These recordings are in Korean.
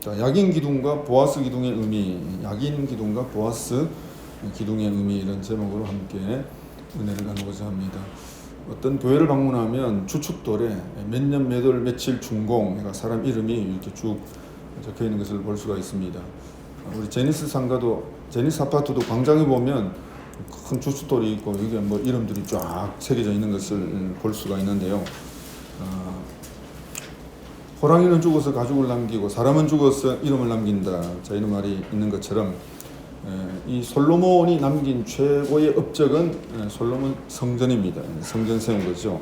자, 야긴 기둥과 보아스 기둥의 의미, 야긴 기둥과 보아스 기둥의 의미, 이런 제목으로 함께 은혜를 나누고자 합니다. 어떤 교회를 방문하면 주춧돌에 몇 년 몇 월 며칠 준공, 그러니까 사람 이름이 이렇게 쭉 적혀 있는 것을 볼 수가 있습니다. 우리 제니스 상가도, 제니스 아파트도 광장에 보면 큰 주춧돌이 있고 여기에 뭐 이름들이 쫙 새겨져 있는 것을 볼 수가 있는데요. 호랑이는 죽어서 가죽을 남기고 사람은 죽어서 이름을 남긴다. 자, 이런 말이 있는 것처럼 이 솔로몬이 남긴 최고의 업적은 솔로몬 성전입니다. 성전 세운 거죠.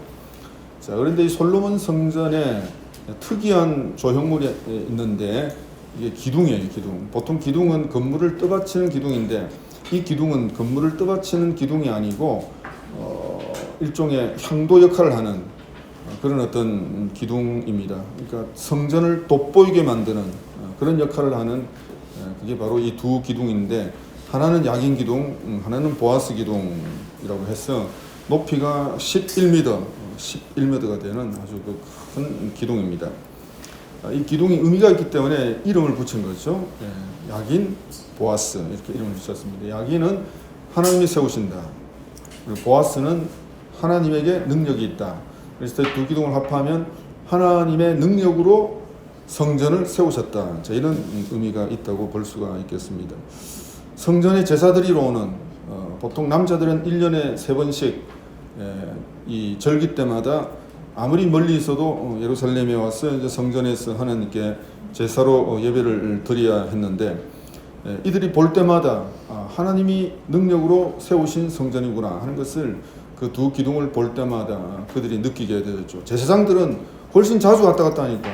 자, 그런데 이 솔로몬 성전에 특이한 조형물이 있는데 이게 기둥이에요. 기둥. 보통 기둥은 건물을 떠받치는 기둥인데 이 기둥은 건물을 떠받치는 기둥이 아니고 일종의 향도 역할을 하는 그런 어떤 기둥입니다. 그러니까 성전을 돋보이게 만드는 그런 역할을 하는 그게 바로 이 두 기둥인데, 하나는 야긴 기둥, 하나는 보아스 기둥이라고 해서 높이가 11m가 되는 아주 큰 기둥입니다. 이 기둥이 의미가 있기 때문에 이름을 붙인 거죠. 야긴, 보아스 이렇게 이름을 붙였습니다. 야긴은 하나님이 세우신다. 그리고 보아스는 하나님에게 능력이 있다. 그래서 두 기둥을 합하면 하나님의 능력으로 성전을 세우셨다. 자, 이런 의미가 있다고 볼 수가 있겠습니다. 성전에 제사드리러 오는 보통 남자들은 1년에 3번씩 이 절기 때마다 아무리 멀리 있어도 예루살렘에 와서 이제 성전에서 하나님께 제사로 예배를 드려야 했는데, 이들이 볼 때마다 하나님이 능력으로 세우신 성전이구나 하는 것을 그 두 기둥을 볼 때마다 그들이 느끼게 되었죠. 제사장들은 훨씬 자주 왔다 갔다 하니까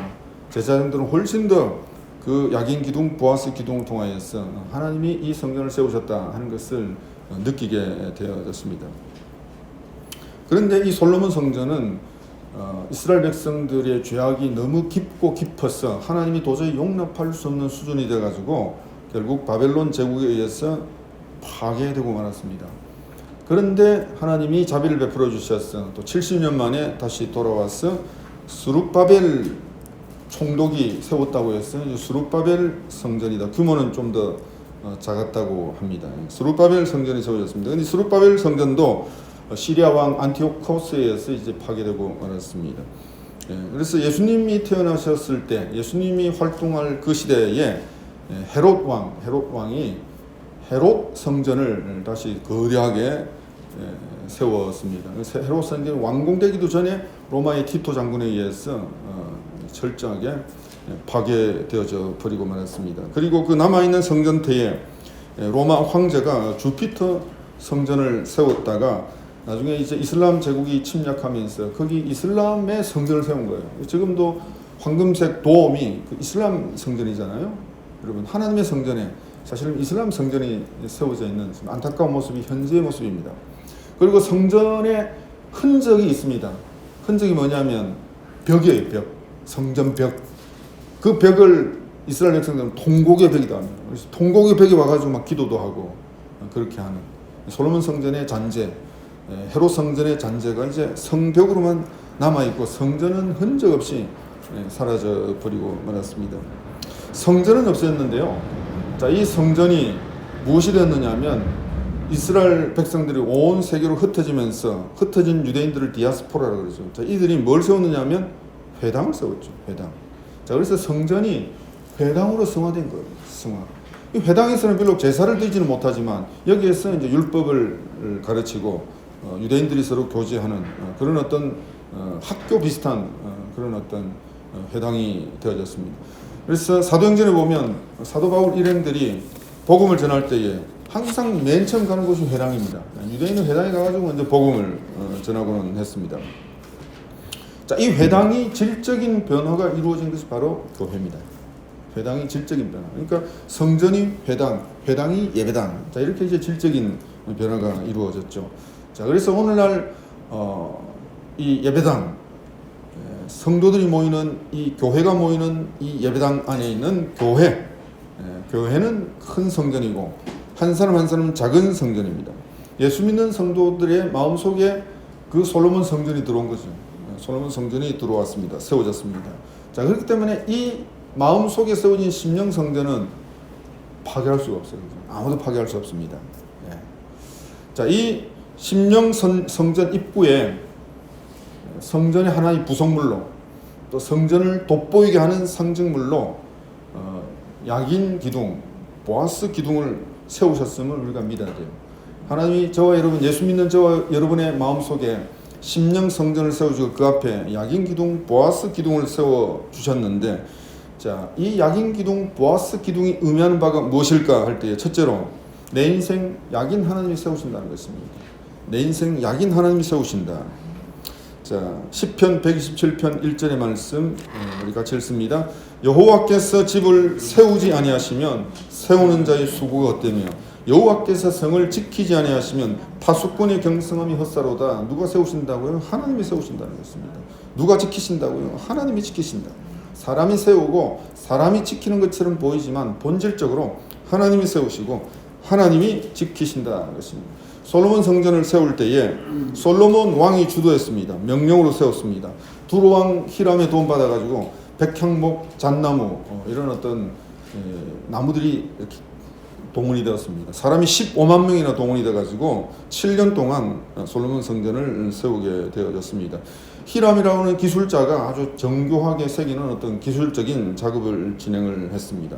제사장들은 훨씬 더 그 야긴 기둥, 보아스 기둥을 통하여서 하나님이 이 성전을 세우셨다 하는 것을 느끼게 되어졌습니다. 그런데 이 솔로몬 성전은 이스라엘 백성들의 죄악이 너무 깊고 깊어서 하나님이 도저히 용납할 수 없는 수준이 되어가지고 결국 바벨론 제국에 의해서 파괴되고 말았습니다. 그런데 하나님이 자비를 베풀어 주셔서 또 70년 만에 다시 돌아와서 스룹바벨 총독이 세웠다고 해서 스룹바벨 성전이다. 규모는 좀 더 작았다고 합니다. 스룹바벨 성전이 세워졌습니다. 그런데 스룹바벨 성전도 시리아 왕 안티오코스에 의해서 이제 파괴되고 말았습니다. 그래서 예수님이 태어나셨을 때, 예수님이 활동할 그 시대에 헤롯 왕이 헤롯 성전을 다시 거대하게 세웠습니다. 헤롯 성전이 완공되기도 전에 로마의 티토 장군에 의해서 철저하게 파괴되어져 버리고 말았습니다. 그리고 그 남아있는 성전태에 로마 황제가 주피터 성전을 세웠다가 나중에 이제 이슬람 제국이 침략하면서 거기 이슬람의 성전을 세운 거예요. 지금도 황금색 도움이 그 이슬람 성전이잖아요. 여러분, 하나님의 성전에 사실은 이슬람 성전이 세워져 있는 안타까운 모습이 현재의 모습입니다. 그리고 성전에 흔적이 있습니다. 흔적이 뭐냐면 벽이에요. 벽. 성전 벽. 그 벽을 이스라엘 백성들은 통곡의 벽이다 합니다. 그래서 통곡의 벽에 와가지고 막 기도도 하고 그렇게 하는 솔로몬 성전의 잔재, 헤롯 성전의 잔재가 이제 성벽으로만 남아있고 성전은 흔적 없이 사라져 버리고 말았습니다. 성전은 없었는데요. 자, 이 성전이 무엇이 되었느냐 하면 이스라엘 백성들이 온 세계로 흩어지면서 흩어진 유대인들을 디아스포라라고 그러죠. 자, 이들이 뭘 세웠느냐 하면 회당을 세웠죠. 회당. 자, 그래서 성전이 회당으로 성화된 거예요. 성화. 이 회당에서는 별로 제사를 드리지는 못하지만 여기에서 이제 율법을 가르치고 유대인들이 서로 교제하는 그런 어떤 학교 비슷한 그런 어떤 회당이 되어졌습니다. 그래서 사도행전에 보면 사도 바울 일행들이 복음을 전할 때에 항상 맨 처음 가는 곳이 회당입니다. 유대인은 회당에 가가지고 먼저 복음을 전하고는 했습니다. 자, 이 회당이 질적인 변화가 이루어진 것이 바로 교회입니다. 회당이 질적인 변화. 그러니까 성전이 회당, 회당이 예배당. 자, 이렇게 이제 질적인 변화가 이루어졌죠. 자, 그래서 오늘날 이 예배당, 성도들이 모이는 이 교회가 모이는 이 예배당 안에 있는 교회, 교회는 큰 성전이고 한 사람 한 사람은 작은 성전입니다. 예수 믿는 성도들의 마음속에 그 솔로몬 성전이 들어온 거죠. 솔로몬 성전이 들어왔습니다. 세워졌습니다. 자, 그렇기 때문에 이 마음속에 세워진 심령 성전은 파괴할 수가 없어요. 아무도 파괴할 수 없습니다. 예. 자, 이 심령 성전 입구에 성전의 하나의 구성물로 또 성전을 돋보이게 하는 상징물로 야긴 기둥, 보아스 기둥을 세우셨음을 우리가 믿어야 돼요. 하나님이 저와 여러분, 예수 믿는 저와 여러분의 마음속에 심령 성전을 세워주고 그 앞에 야긴 기둥, 보아스 기둥을 세워주셨는데, 자, 이 야긴 기둥, 보아스 기둥이 의미하는 바가 무엇일까 할 때에 첫째로 내 인생 야긴 하나님이 세우신다는 것입니다. 내 인생 야긴 하나님이 세우신다. 자, 시편 127편 1절의 말씀 우리 같이 읽습니다. 여호와께서 집을 세우지 아니하시면 세우는 자의 수고가 헛되며 여호와께서 성을 지키지 아니하시면 파수꾼의 경성함이 헛사로다. 누가 세우신다고요? 하나님이 세우신다는 것입니다. 누가 지키신다고요? 하나님이 지키신다. 사람이 세우고 사람이 지키는 것처럼 보이지만 본질적으로 하나님이 세우시고 하나님이 지키신다는 것입니다. 솔로몬 성전을 세울 때에 솔로몬 왕이 주도했습니다. 명령으로 세웠습니다. 두로왕 히람의 도움 받아가지고 백향목, 잣나무 이런 어떤 나무들이 이렇게 동원이 되었습니다. 사람이 15만 명이나 동원이 돼가지고 7년 동안 솔로몬 성전을 세우게 되어졌습니다. 히람이라고 하는 기술자가 아주 정교하게 새기는 어떤 기술적인 작업을 진행을 했습니다.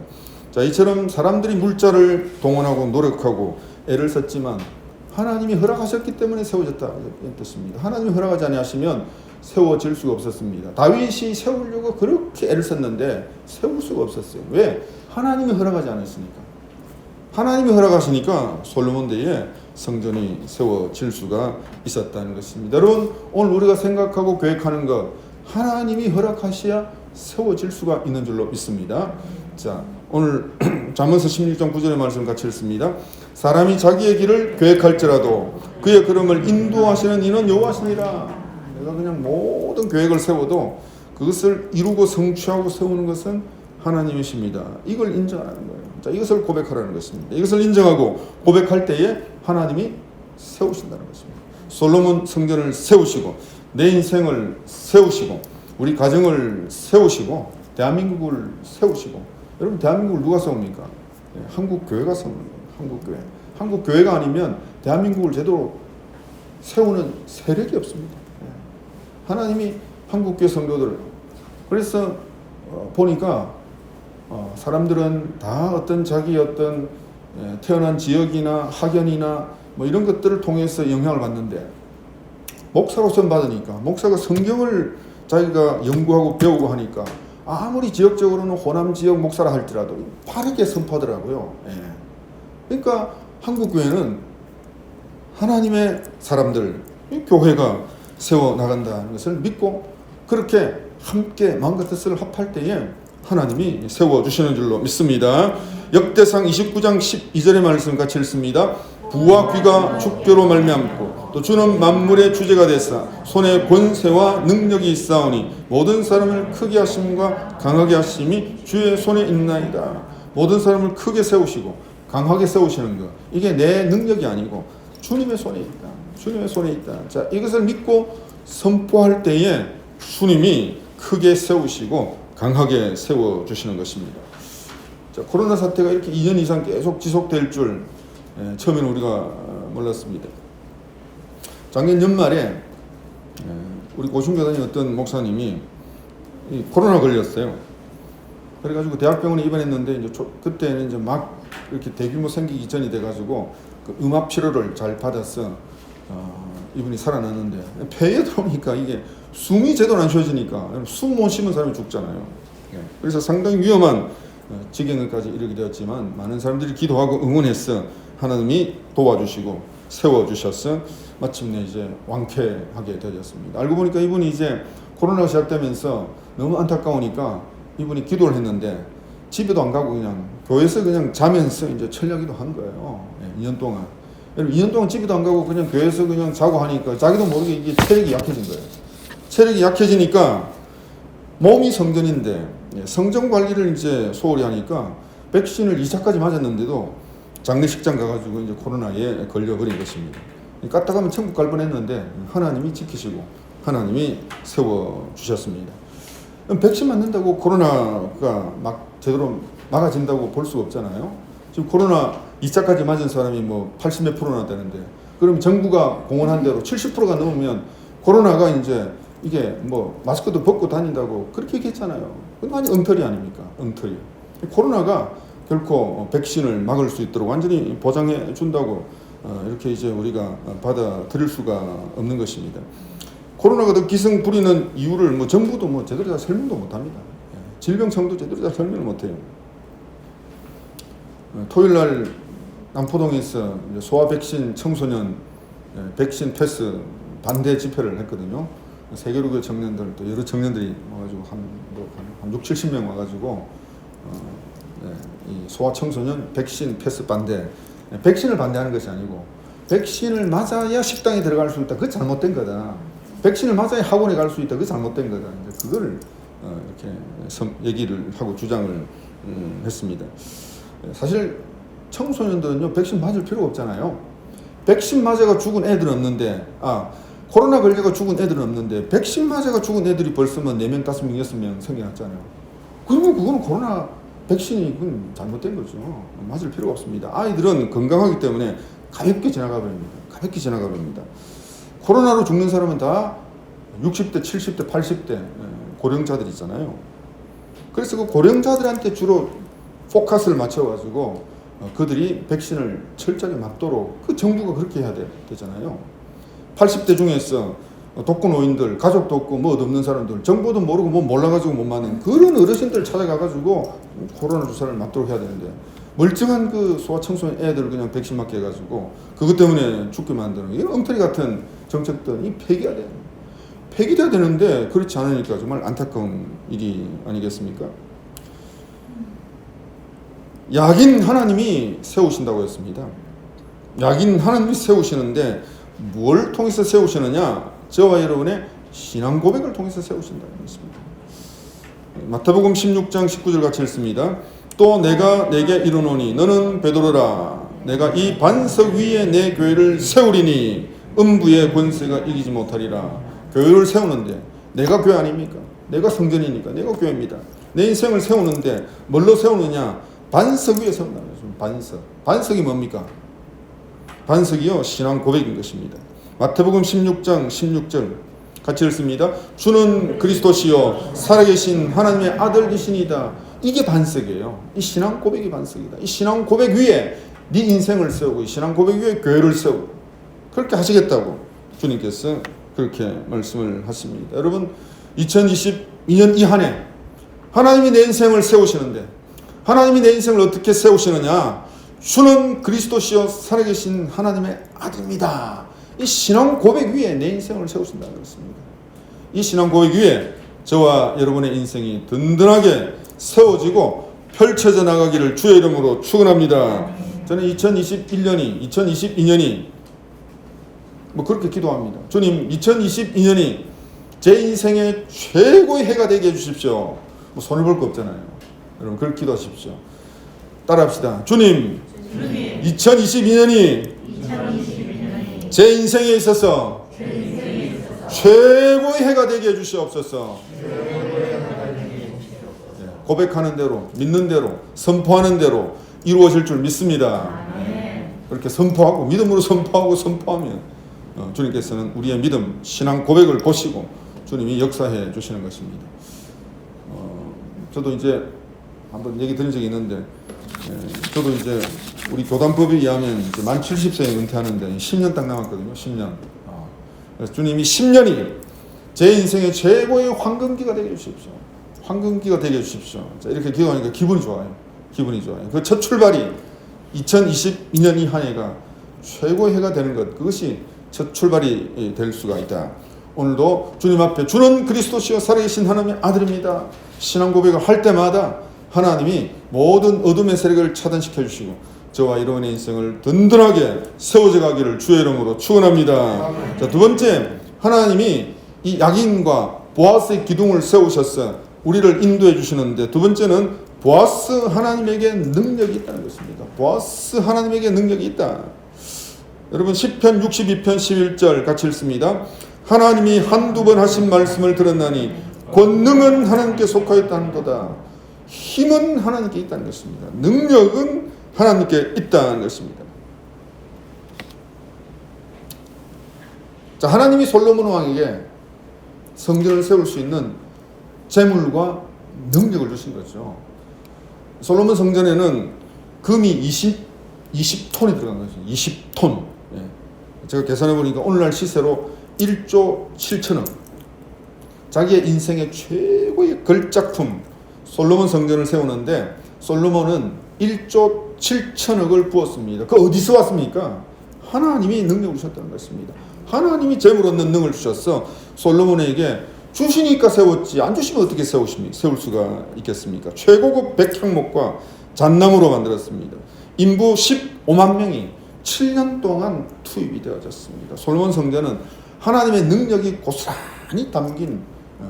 자, 이처럼 사람들이 물자를 동원하고 노력하고 애를 썼지만 하나님이 허락하셨기 때문에 세워졌다는 뜻입니다. 하나님이 허락하지 아니하시면 세워질 수가 없었습니다. 다윗이 세우려고 그렇게 애를 썼는데 세울 수가 없었어요. 왜? 하나님이 허락하지 않았으니까. 하나님이 허락하시니까 솔로몬 때에 성전이 세워질 수가 있었다는 것입니다. 여러분, 오늘 우리가 생각하고 계획하는 것 하나님이 허락하셔야 세워질 수가 있는 줄로 믿습니다. 자, 오늘 잠언서 16장 9절의 말씀 같이 읽습니다. 사람이 자기의 길을 계획할지라도 그의 걸음을 인도하시는 이는 여호와시니라. 내가 그냥 모든 계획을 세워도 그것을 이루고 성취하고 세우는 것은 하나님이십니다. 이걸 인정하는 거예요. 자, 이것을 고백하라는 것입니다. 이것을 인정하고 고백할 때에 하나님이 세우신다는 것입니다. 솔로몬 성전을 세우시고 내 인생을 세우시고 우리 가정을 세우시고 대한민국을 세우시고, 여러분 대한민국을 누가 세웁니까? 한국교회가 세우는 거예요. 한국교회. 한국교회가 아니면 대한민국을 제대로 세우는 세력이 없습니다. 하나님이 한국교회 성도들, 그래서 보니까 사람들은 다 어떤 자기 어떤 태어난 지역이나 학연이나 뭐 이런 것들을 통해서 영향을 받는데, 목사로 선 받으니까 목사가 성경을 자기가 연구하고 배우고 하니까 아무리 지역적으로는 호남 지역 목사라 할지라도 빠르게 선포하더라고요. 그러니까 한국교회는 하나님의 사람들, 교회가 세워나간다는 것을 믿고 그렇게 함께 마음과 뜻을 합할 때에 하나님이 세워주시는 줄로 믿습니다. 역대상 29장 12절의 말씀 같이 읽습니다. 부와 귀가 주께로 말미암고 또 주는 만물의 주제가 되사 손에 권세와 능력이 있사오니 모든 사람을 크게 하심과 강하게 하심이 주의 손에 있나이다. 모든 사람을 크게 세우시고 강하게 세우시는 것, 이게 내 능력이 아니고 주님의 손에 있다. 주님의 손에 있다. 자, 이것을 믿고 선포할 때에 주님이 크게 세우시고 강하게 세워주시는 것입니다. 자, 코로나 사태가 이렇게 2년 이상 계속 지속될 줄 처음에는 우리가 몰랐습니다. 작년 연말에 우리 고sun교단의 어떤 목사님이 코로나 걸렸어요. 그래가지고 대학병원에 입원했는데 이제 그때는 이제 막 이렇게 대규모 생기기 전이 돼가지고 그 음압 치료를 잘 받아서 이분이 살아났는데, 폐에 들어오니까 이게 숨이 제대로 안 쉬어지니까 숨 못 쉬는 사람이 죽잖아요. 그래서 상당히 위험한 지경까지 이르게 되었지만 많은 사람들이 기도하고 응원해서 하나님이 도와주시고 세워주셔서 마침내 이제 완쾌하게 되었습니다. 알고 보니까 이분이 이제 코로나가 시작되면서 너무 안타까우니까 이분이 기도를 했는데 집에도 안 가고 그냥 교회에서 그냥 자면서 이제 철야기도 한 거예요. 2년 동안. 2년 동안 집에도 안 가고 그냥 교회에서 그냥 자고 하니까 자기도 모르게 이게 체력이 약해진 거예요. 체력이 약해지니까 몸이 성전인데 성전 관리를 이제 소홀히 하니까 백신을 2차까지 맞았는데도 장례식장 가가지고 이제 코로나에 걸려버린 것입니다. 까딱하면 천국 갈 뻔했는데 하나님이 지키시고 하나님이 세워주셨습니다. 백신 맞는다고 코로나가 막 제대로 막아진다고 볼 수가 없잖아요. 지금 코로나 2차까지 맞은 사람이 뭐 80몇 프로나 되는데, 그럼 정부가 공언한 대로 70%가 넘으면 코로나가 이제 이게 뭐 마스크도 벗고 다닌다고 그렇게 얘기했잖아요. 그건 완전 엉터리 아닙니까? 엉터리. 코로나가 결코 백신을 막을 수 있도록 완전히 보장해 준다고 이렇게 이제 우리가 받아들일 수가 없는 것입니다. 코로나가 더 기승 부리는 이유를 뭐 정부도 뭐 제대로 다 설명도 못합니다. 질병청도 제대로 다 설명을 못해요. 토요일 날 남포동에서 소아 백신 청소년 백신 패스 반대 집회를 했거든요. 세계로교 청년들 또 여러 청년들이 와가지고 한 6, 70명 와가지고 이 소아 청소년 백신 패스 반대, 백신을 반대하는 것이 아니고 백신을 맞아야 식당에 들어갈 수 있다. 그거 잘못된 거다. 백신을 맞아야 학원에 갈 수 있다. 그거 잘못된 거다. 이제 그걸 이렇게 얘기를 하고 주장을 했습니다. 사실 청소년들은요 백신 맞을 필요가 없잖아요. 백신 맞아가 죽은 애들은 없는데, 코로나 걸려가 죽은 애들은 없는데 백신 맞아가 죽은 애들이 벌써 뭐 4명, 5명, 6명 생겨났잖아요. 그러면 그거는 코로나 백신이 그건 잘못된 거죠. 맞을 필요가 없습니다. 아이들은 건강하기 때문에 가볍게 지나가 버립니다. 가볍게 지나가 버립니다. 코로나로 죽는 사람은 다 60대, 70대, 80대 고령자들 있잖아요. 그래서 그 고령자들한테 주로 포커스를 맞춰가지고 그들이 백신을 철저하게 맞도록 그 정부가 그렇게 해야 되잖아요. 80대 중에서 독거노인들, 가족도 없고 뭐 없는 사람들, 정보도 모르고 뭐 몰라가지고 못 맞는 그런 어르신들 찾아가가지고 코로나 주사를 맞도록 해야 되는데, 멀쩡한 그 소아 청소년 애들 그냥 백신 맞게 해가지고 그것 때문에 죽게 만드는 이런 엉터리 같은 정책들이 폐기돼야 되는데 그렇지 않으니까 정말 안타까운 일이 아니겠습니까? 약인 하나님이 세우신다고 했습니다. 약인 하나님이 세우시는데 뭘 통해서 세우시느냐? 저와 여러분의 신앙 고백을 통해서 세우신다는 것입니다. 마태복음 16장 19절 같이 읽습니다. 또 내가 내게 이르노니 너는 베드로라. 내가 이 반석 위에 내 교회를 세우리니 음부의 권세가 이기지 못하리라. 교회를 세우는데 내가 교회 아닙니까? 내가 성전이니까 내가 교회입니다. 내 인생을 세우는데 뭘로 세우느냐? 반석 위에 세운다는 것입니다. 반석이 뭡니까? 반석이요, 신앙 고백인 것입니다. 마태복음 16장 16절 같이 읽습니다. 주는 그리스도시요 살아계신 하나님의 아들이시니다. 이게 반석이에요. 이 신앙 고백이 반석이다. 이 신앙 고백 위에 네 인생을 세우고 이 신앙 고백 위에 교회를 세우고 그렇게 하시겠다고 주님께서 그렇게 말씀을 하십니다. 여러분, 2022년 이 한 해 하나님이 내 인생을 세우시는데 하나님이 내 인생을 어떻게 세우시느냐? 주는 그리스도시요 살아계신 하나님의 아들입니다. 이 신앙 고백 위에 내 인생을 세우신다는 것입니다. 이 신앙 고백 위에 저와 여러분의 인생이 든든하게 세워지고 펼쳐져 나가기를 주의 이름으로 축원합니다. 저는 2022년이 뭐 그렇게 기도합니다. 주님, 2022년이 제 인생의 최고의 해가 되게 해주십시오. 뭐 손을 볼 거 없잖아요. 여러분 그렇게 기도하십시오. 따라합시다. 주님, 2022년이 제 인생에 있어서 최고의 해가 되게 해주시옵소서. 고백하는 대로, 믿는 대로, 선포하는 대로 이루어질 줄 믿습니다. 그렇게 선포하고 믿음으로 선포하면 주님께서는 우리의 믿음, 신앙 고백을 보시고 주님이 역사해 주시는 것입니다. 저도 이제 한번 얘기 드린 적이 있는데, 저도 이제 우리 교단법에 의하면 이제 만 70세에 은퇴하는데 10년 딱 남았거든요. 10년. 그래서 주님이 10년이 제 인생의 최고의 황금기가 되게 해주십시오. 황금기가 되게 해주십시오. 자, 이렇게 기도하니까 기분이 좋아요. 그 첫 출발이 2022년 이 한 해가 최고의 해가 되는 것, 그것이 첫 출발이 될 수가 있다. 오늘도 주님 앞에 주는 그리스도시요 살아계신 하나님의 아들입니다. 신앙 고백을 할 때마다 하나님이 모든 어둠의 세력을 차단시켜 주시고 저와 여러분의 인생을 든든하게 세워져 가기를 주의 이름으로 축원합니다. 자, 두 번째, 하나님이 이 약인과 보아스의 기둥을 세우셔서 우리를 인도해 주시는데, 두 번째는 보아스 하나님에게 능력이 있다는 것입니다. 보아스 하나님에게 능력이 있다. 여러분, 시편 62편 11절 같이 읽습니다. 하나님이 한두 번 하신 말씀을 들었나니 권능은 하나님께 속하였다는도다. 힘은 하나님께 있다는 것입니다. 능력은 하나님께 있다는 것입니다. 자, 하나님이 솔로몬 왕에게 성전을 세울 수 있는 재물과 능력을 주신 거죠. 솔로몬 성전에는 금이 20톤이 들어간 거죠. 20톤. 예. 제가 계산해 보니까 오늘날 시세로 1조 7천억. 자기의 인생의 최고의 걸작품 솔로몬 성전을 세우는데 솔로몬은 1조 7천억을 부었습니다. 그 어디서 왔습니까? 하나님이 능력을 주셨다는 것입니다. 하나님이 재물 얻는 능을 주셔서 솔로몬에게 주시니까 세웠지 안 주시면 어떻게 세울 수가 있겠습니까? 최고급 백향목과 잣나무로 만들었습니다. 인부 15만 명이 7년 동안 투입이 되어졌습니다. 솔로몬 성전은 하나님의 능력이 고스란히 담긴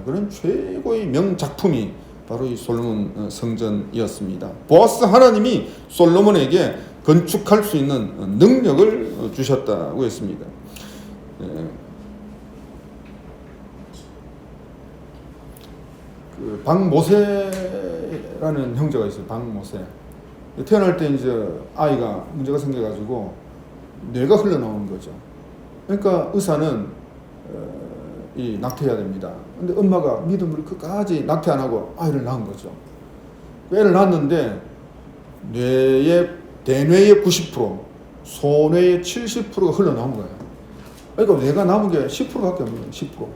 그런 최고의 명작품이 바로 이 솔로몬 성전이었습니다. 보아스 하나님이 솔로몬에게 건축할 수 있는 능력을 주셨다고 했습니다. 그 박모세라는 형제가 있어요. 박모세. 태어날 때 이제 아이가 문제가 생겨가지고 뇌가 흘러나오는 거죠. 그러니까 의사는 이 낙태해야 됩니다. 근데 엄마가 믿음으로 끝까지 낙태 안 하고 아이를 낳은 거죠. 애를 낳았는데 대뇌의 90%, 소뇌의 70%가 흘러나온 거예요. 그러니까 뇌가 남은 게 10%밖에 없는 거예요. 10%.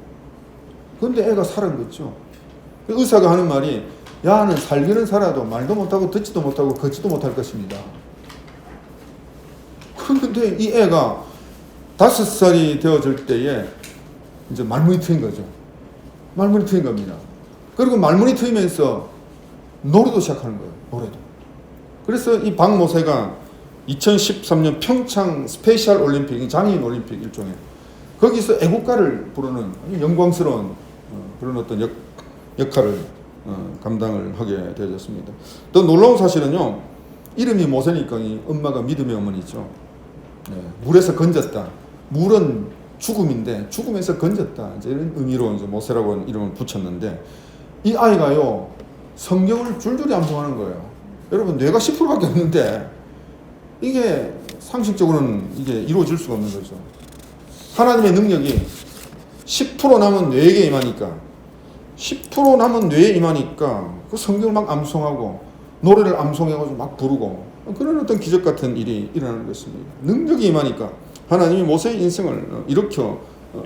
근데 애가 살은 거죠. 의사가 하는 말이 야는 살기는 살아도 말도 못하고 듣지도 못하고 걷지도 못할 것입니다. 그런데 이 애가 5살이 되어질 때에 이제 말문이 트인 거죠. 말문이 트인 겁니다. 그리고 말문이 트이면서 노래도 시작하는 거예요. 노래도. 그래서 이 박모세가 2013년 평창 스페셜 올림픽, 장애인 올림픽 일종의 거기서 애국가를 부르는 영광스러운 그런 어떤 역할을 감당을 하게 되어졌습니다. 또 놀라운 사실은요, 이름이 모세니까 엄마가 믿음의 어머니죠. 네, 물에서 건졌다. 물은 죽음인데 죽음에서 건졌다. 이제 이런 의미로 이제 모세라고 하는 이름을 붙였는데 이 아이가요 성경을 줄줄이 암송하는 거예요. 여러분 뇌가 10%밖에 없는데 이게 상식적으로는 이게 이루어질 수가 없는 거죠. 하나님의 능력이 10% 남은 뇌에게 임하니까 10% 남은 뇌에 임하니까 그 성경을 막 암송하고 노래를 암송해가지고 막 부르고 그런 어떤 기적 같은 일이 일어나는 것입니다. 능력이 임하니까 하나님이 모세의 인생을 일으켜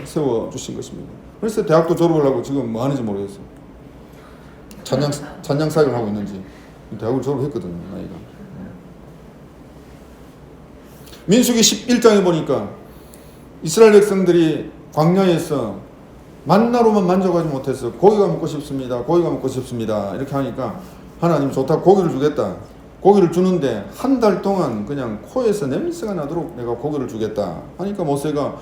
세워주신 것입니다. 그래서 대학도 졸업을 하고 지금 뭐 하는지 모르겠어요. 찬양 사역을 하고 있는지. 대학을 졸업했거든요, 나이가. 민수기 11장에 보니까 이스라엘 백성들이 광야에서 만나로만 만족하지 못해서 고기가 먹고 싶습니다. 고기가 먹고 싶습니다. 이렇게 하니까 하나님 좋다. 고기를 주겠다. 고기를 주는데 한 달 동안 그냥 코에서 냄새가 나도록 내가 고기를 주겠다 하니까 모세가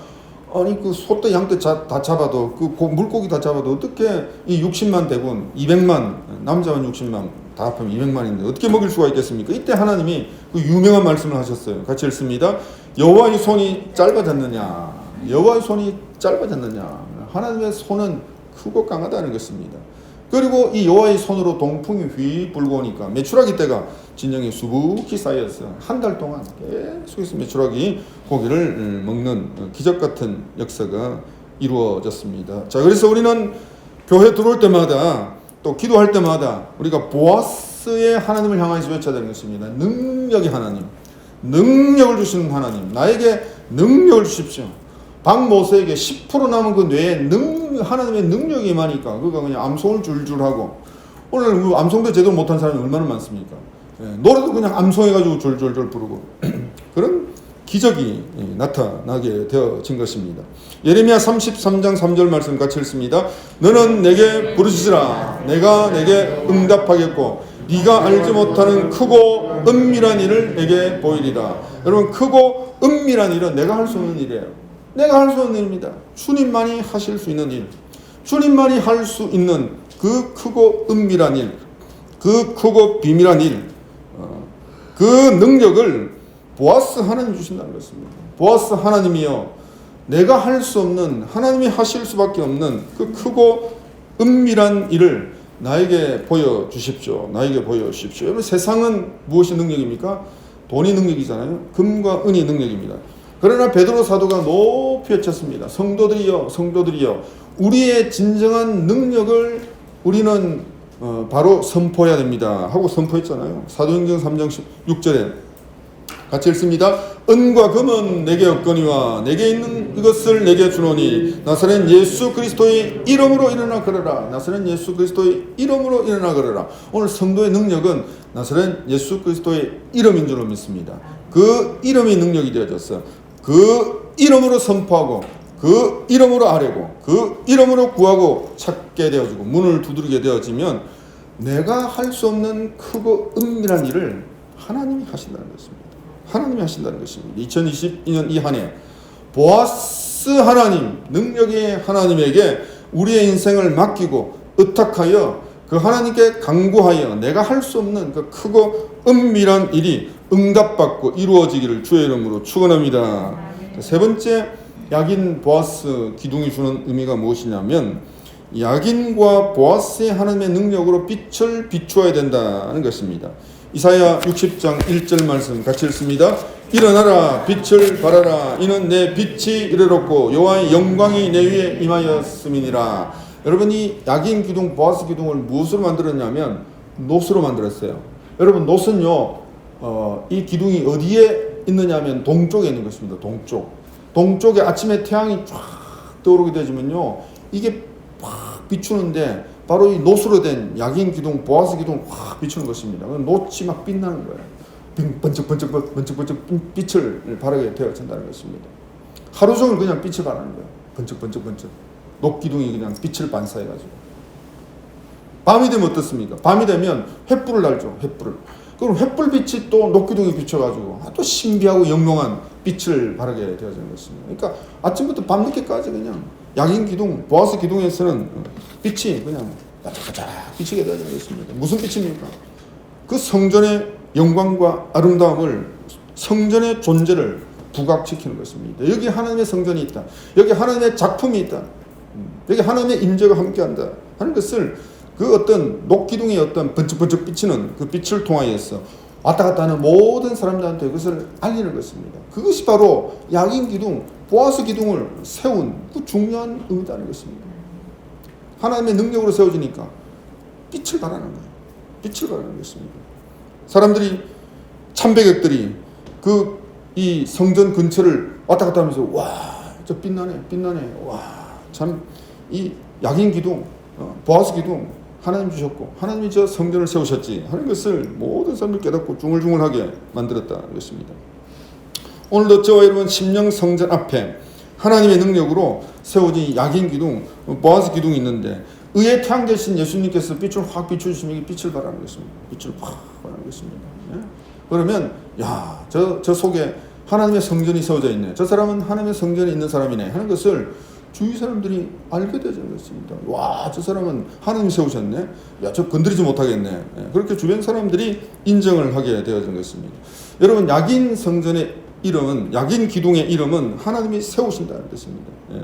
아니 그 소떼 양떼 다 잡아도 그 물고기 다 잡아도 어떻게 이 60만 대군 200만 남자만 60만 다 합하면 200만인데 어떻게 먹일 수가 있겠습니까? 이때 하나님이 그 유명한 말씀을 하셨어요. 같이 읽습니다. 여호와의 손이 짧아졌느냐? 여호와의 손이 짧아졌느냐? 하나님의 손은 크고 강하다는 것입니다. 그리고 이 여호와의 손으로 동풍이 휘 불고 오니까 메추라기 떼가 진영에 수북히 쌓여서 한 달 동안 계속해서 메추라기 고기를 먹는 기적 같은 역사가 이루어졌습니다. 자, 그래서 우리는 교회 들어올 때마다 또 기도할 때마다 우리가 보아스의 하나님을 향해서 외쳐야 되는 것입니다. 능력의 하나님, 능력을 주시는 하나님, 나에게 능력을 주십시오. 박모세에게 10% 남은 그 뇌에 하나님의 능력이 임하니까 그가 그냥 암송을 줄줄 하고 오늘 암송도 제대로 못한 사람이 얼마나 많습니까? 노래도 그냥 암송해가지고 졸졸졸 부르고 그런 기적이 나타나게 되어진 것입니다. 예레미야 33장 3절 말씀 같이 읽습니다. 너는 내게 부르짖으라. 내가 내게 응답하겠고 네가 알지 못하는 크고 은밀한 일을 내게 보이리라. 여러분 크고 은밀한 일은 내가 할 수 없는 일이에요. 내가 할 수 없는 일입니다. 주님만이 하실 수 있는 일, 주님만이 할 수 있는 그 크고 은밀한 일, 그 크고 비밀한 일, 그 능력을 보아스 하나님 주신다는 것입니다. 보아스 하나님이요, 내가 할 수 없는, 하나님이 하실 수밖에 없는 그 크고 은밀한 일을 나에게 보여주십시오. 나에게 보여주십시오. 여러분 세상은 무엇이 능력입니까? 돈이 능력이잖아요. 금과 은이 능력입니다. 그러나 베드로 사도가 높이 외쳤습니다. 성도들이여 성도들이여 우리의 진정한 능력을 우리는 바로 선포해야 됩니다 하고 선포했잖아요. 사도행전 3장 6절에 같이 읽습니다. 은과 금은 내게 없거니와 내게 있는 이것을 내게 주노니 나사렛 예수 그리스도의 이름으로 일어나 걸어라. 나사렛 예수 그리스도의 이름으로 일어나 걸어라. 오늘 성도의 능력은 나사렛 예수 그리스도의 이름인 줄로 믿습니다. 그 이름이 능력이 되어졌어. 그 이름으로 선포하고 그 이름으로 아뢰고 그 이름으로 구하고 찾게 되어지고 문을 두드리게 되어지면 내가 할 수 없는 크고 은밀한 일을 하나님이 하신다는 것입니다. 하나님이 하신다는 것입니다. 2022년 이 한 해 보아스 하나님, 능력의 하나님에게 우리의 인생을 맡기고 의탁하여 그 하나님께 간구하여 내가 할 수 없는 그 크고 은밀한 일이 응답받고 이루어지기를 주의 이름으로 축원합니다. 세 번째, 야긴 보아스 기둥이 주는 의미가 무엇이냐면 야긴과 보아스의 하나님의 능력으로 빛을 비추어야 된다는 것입니다. 이사야 60장 1절 말씀 같이 읽습니다. 일어나라 빛을 발하라 이는 내 빛이 이르렀고 여호와의 영광이 내 위에 임하였음이니라. 여러분 이 야긴 기둥 보아스 기둥을 무엇으로 만들었냐면 놋으로 만들었어요. 여러분 놋은요 이 기둥이 어디에 있느냐면 동쪽에 있는 것입니다. 동쪽에 아침에 태양이 쫙 떠오르게 되지만요 이게 확 비추는데 바로 이 놋으로 된 야긴 기둥, 보아스 기둥 확 비추는 것입니다. 놋이 막 빛나는 거예요. 번쩍번쩍 빛을 발하게 되어진다는 것입니다. 하루 종일 그냥 빛을 발하는 거예요. 번쩍. 놋 기둥이 그냥 빛을 반사해가지고. 밤이 되면 어떻습니까? 밤이 되면 횃불을 달죠. 횃불을. 그럼 횃불빛이 또 놋 기둥에 비춰가지고 또 신비하고 영롱한 빛을 발하게 되어지는 것입니다. 그러니까 아침부터 밤늦게까지 그냥 야긴 기둥, 보아스 기둥에서는 빛이 그냥 바짝바짝 비치게 되어지는 것입니다. 무슨 빛입니까? 그 성전의 영광과 아름다움을, 성전의 존재를 부각시키는 것입니다. 여기 하나님의 성전이 있다. 여기 하나님의 작품이 있다. 여기 하나님의 임재가 함께한다 하는 것을 그 어떤 녹기둥의 어떤 번쩍번쩍 비치는 그 빛을 통하여서 왔다 갔다 하는 모든 사람들한테 그것을 알리는 것입니다. 그것이 바로 야긴 기둥, 보아스 기둥을 세운 그 중요한 의미다는 것입니다. 하나님의 능력으로 세워지니까 빛을 발하는 거예요. 빛을 발하는 것입니다. 사람들이 참배객들이 그 이 성전 근처를 왔다 갔다 하면서 와, 저 빛나네. 와, 참 이 야긴 기둥, 보아스 기둥 하나님 주셨고 하나님이 저 성전을 세우셨지 하는 것을 모든 사람들 깨닫고 중얼중얼하게 만들었다는 것입니다. 오늘도 저와 여러분 심령 성전 앞에 하나님의 능력으로 세워진 야긴 기둥, 보아스 기둥이 있는데 의에 태양 되신 예수님께서 빛을 확 비추시면 빛을 발하는 것입니다. 빛을 확 발하는 것입니다. 예? 그러면 야, 저 속에 하나님의 성전이 세워져 있네. 저 사람은 하나님의 성전이 있는 사람이네 하는 것을 주위 사람들이 알게 되는 것입니다. 와, 저 사람은 하나님이 세우셨네. 야, 저 건드리지 못하겠네. 예, 그렇게 주변 사람들이 인정을 하게 되어진 것입니다. 여러분, 야긴 성전의 이름은, 야긴 기둥의 이름은 하나님이 세우신다는 뜻입니다. 예.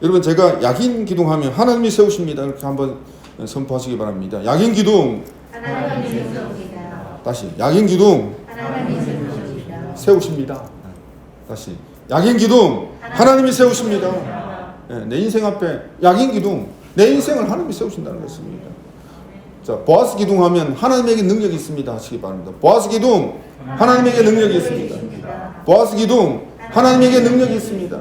여러분, 제가 야긴 기둥 하면 하나님이 세우십니다. 이렇게 한번 선포하시기 바랍니다. 야긴 기둥. 하나님이 세우십니다. 다시. 야긴 기둥. 하나님이 세우십니다. 다시. 야긴 기둥. 하나님이 세우십니다. 내 인생 앞에 야긴 기둥, 내 인생을 하나님이 세우신다는 것입니다. 자, 보아스 기둥 하면 하나님에게 능력이 있습니다 하시기 바랍니다. 보아스 기둥, 하나님에게 능력이 있습니다. 보아스 기둥, 하나님에게 능력이 있습니다.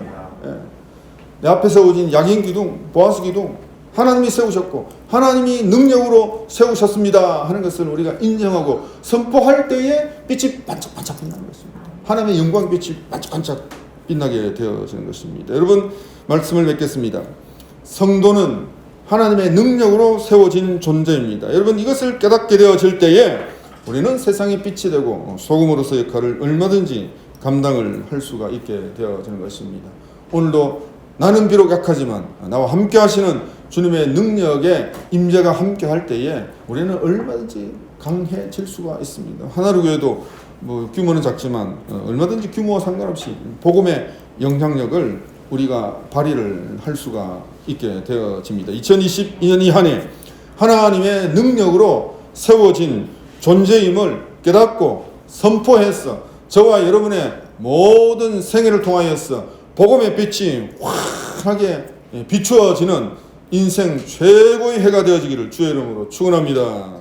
내 앞에 세워진 야긴 기둥, 보아스 기둥, 하나님이 세우셨고 하나님이 능력으로 세우셨습니다 하는 것을 우리가 인정하고 선포할 때에 빛이 반짝반짝 빛나는 것입니다. 하나님의 영광 빛이 반짝반짝 빛나게 되어지는 것입니다. 여러분, 말씀을 맺겠습니다. 성도는 하나님의 능력으로 세워진 존재입니다. 여러분, 이것을 깨닫게 되어질 때에 우리는 세상의 빛이 되고 소금으로서의 역할을 얼마든지 감당을 할 수가 있게 되어지는 것입니다. 오늘도 나는 비록 약하지만 나와 함께 하시는 주님의 능력의 임재가 함께 할 때에 우리는 얼마든지 강해질 수가 있습니다. 하나로 교회도 규모는 작지만 얼마든지 규모와 상관없이 복음의 영향력을 우리가 발휘를 할 수가 있게 되어집니다. 2022년 한 해 하나님의 능력으로 세워진 존재임을 깨닫고 선포해서 저와 여러분의 모든 생애를 통하여서 복음의 빛이 환하게 비추어지는 인생 최고의 해가 되어지기를 주의 이름으로 축원합니다.